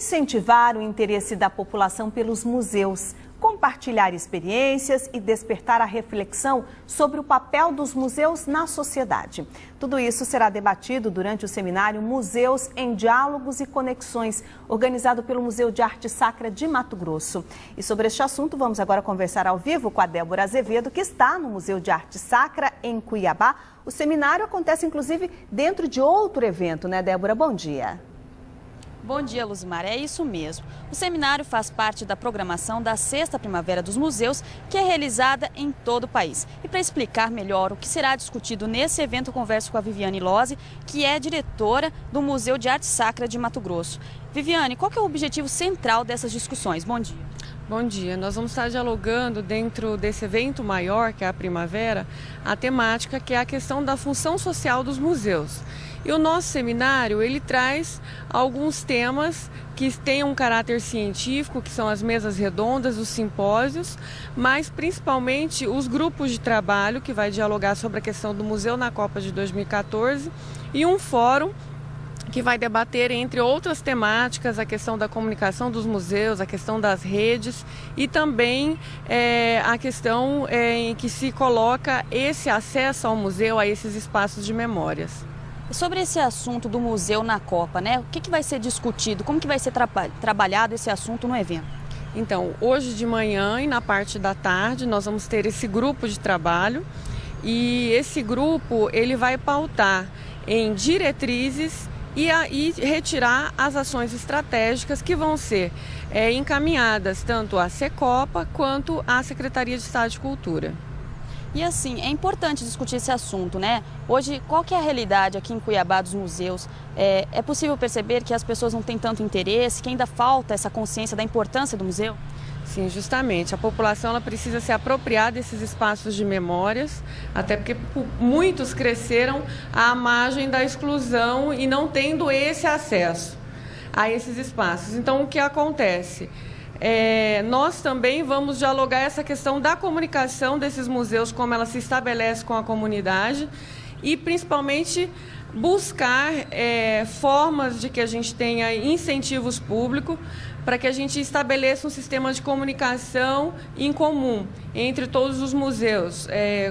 incentivar o interesse da população pelos museus, compartilhar experiências e despertar a reflexão sobre o papel dos museus na sociedade. Tudo isso será debatido durante o seminário Museus em Diálogos e Conexões, organizado pelo Museu de Arte Sacra de Mato Grosso. E sobre este assunto, vamos agora conversar ao vivo com a Débora Azevedo, que está no Museu de Arte Sacra, em Cuiabá. O seminário acontece, inclusive, dentro de outro evento, né, Débora? Bom dia. Bom dia, Luzimar. É isso mesmo. O seminário faz parte da programação da Sexta Primavera dos Museus, que é realizada em todo o país. E para explicar melhor o que será discutido nesse evento, eu converso com a Viviane Lozzi, que é diretora do Museu de Arte Sacra de Mato Grosso. Viviane, qual que é o objetivo central dessas discussões? Bom dia. Bom dia. Nós vamos estar dialogando dentro desse evento maior, que é a Primavera, a temática que é a questão da função social dos museus. E o nosso seminário, ele traz alguns temas que têm um caráter científico, que são as mesas redondas, os simpósios, mas principalmente os grupos de trabalho, que vai dialogar sobre a questão do Museu na Copa de 2014, e um fórum que vai debater, entre outras temáticas, a questão da comunicação dos museus, a questão das redes e também a questão em que se coloca esse acesso ao museu, a esses espaços de memórias. Sobre esse assunto do museu na Copa, né? O que vai ser discutido? Como que vai ser trabalhado esse assunto no evento? Então, hoje de manhã e na parte da tarde, nós vamos ter esse grupo de trabalho e esse grupo ele vai pautar em diretrizes e retirar as ações estratégicas que vão ser encaminhadas tanto à Secopa quanto à Secretaria de Estado de Cultura. E assim, é importante discutir esse assunto, né? Hoje, qual que é a realidade aqui em Cuiabá dos museus? É possível perceber que as pessoas não têm tanto interesse, que ainda falta essa consciência da importância do museu? Sim, justamente. A população ela precisa se apropriar desses espaços de memórias, até porque muitos cresceram à margem da exclusão e não tendo esse acesso a esses espaços. Então, o que acontece? Nós também vamos dialogar essa questão da comunicação desses museus, como ela se estabelece com a comunidade e principalmente buscar formas de que a gente tenha incentivos públicos para que a gente estabeleça um sistema de comunicação em comum entre todos os museus,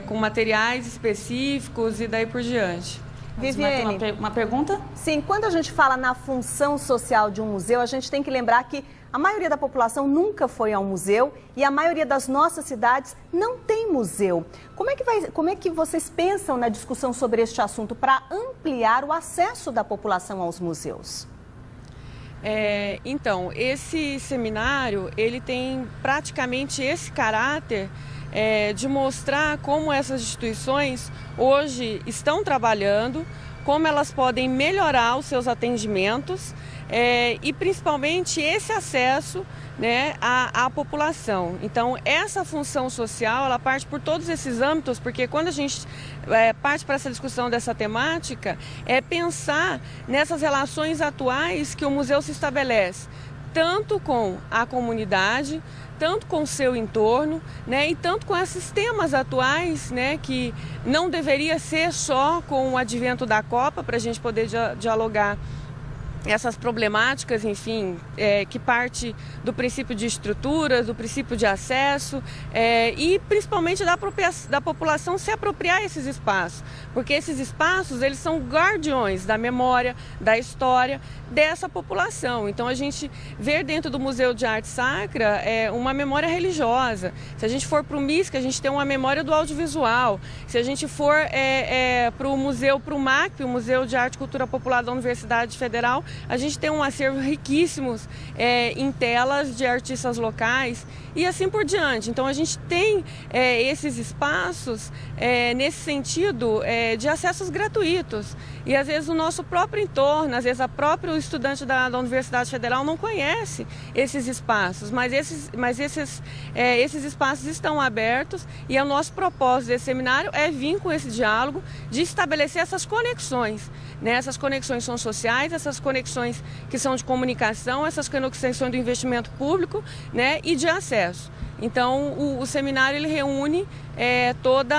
com materiais específicos e daí por diante. Viviane, uma pergunta? Sim, quando a gente fala na função social de um museu, a gente tem que lembrar que a maioria da população nunca foi a um museu e a maioria das nossas cidades não tem museu. Como é que vocês pensam na discussão sobre este assunto para ampliar o acesso da população aos museus? Então, esse seminário, ele tem praticamente esse caráter de mostrar como essas instituições hoje estão trabalhando, como elas podem melhorar os seus atendimentos e principalmente esse acesso, né, à população. Então, essa função social, ela parte por todos esses âmbitos, porque quando a gente parte para essa discussão dessa temática, é pensar nessas relações atuais que o museu se estabelece, tanto com a comunidade, tanto com o seu entorno, né, e tanto com esses temas atuais, né, que não deveria ser só com o advento da Copa, para a gente poder dialogar essas problemáticas, enfim, que parte do princípio de estruturas, do princípio de acesso e principalmente da população se apropriar esses espaços, porque esses espaços eles são guardiões da memória, da história dessa população. Então a gente vê dentro do Museu de Arte Sacra uma memória religiosa. Se a gente for para o MISC, a gente tem uma memória do audiovisual. Se a gente for para o museu, para o MAC, o Museu de Arte e Cultura Popular da Universidade Federal, a gente tem um acervo riquíssimos em telas de artistas locais e assim por diante. Então a gente tem esses espaços nesse sentido de acessos gratuitos. E às vezes o nosso próprio entorno, às vezes o próprio estudante da Universidade Federal não conhece esses espaços, mas esses espaços estão abertos e o nosso propósito desse seminário é vir com esse diálogo de estabelecer essas conexões, né? Essas conexões são sociais, essas conexões que são de comunicação, essas conexões são do investimento público, né? E de acesso. Então, o seminário ele reúne toda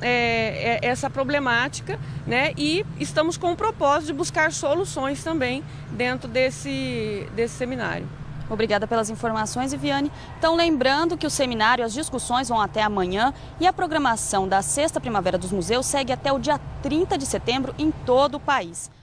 essa problemática, né? E estamos com o propósito de buscar soluções também dentro desse seminário. Obrigada pelas informações, Viviane. Então, lembrando que o seminário, as discussões vão até amanhã e a programação da Sexta Primavera dos Museus segue até o dia 30 de setembro em todo o país.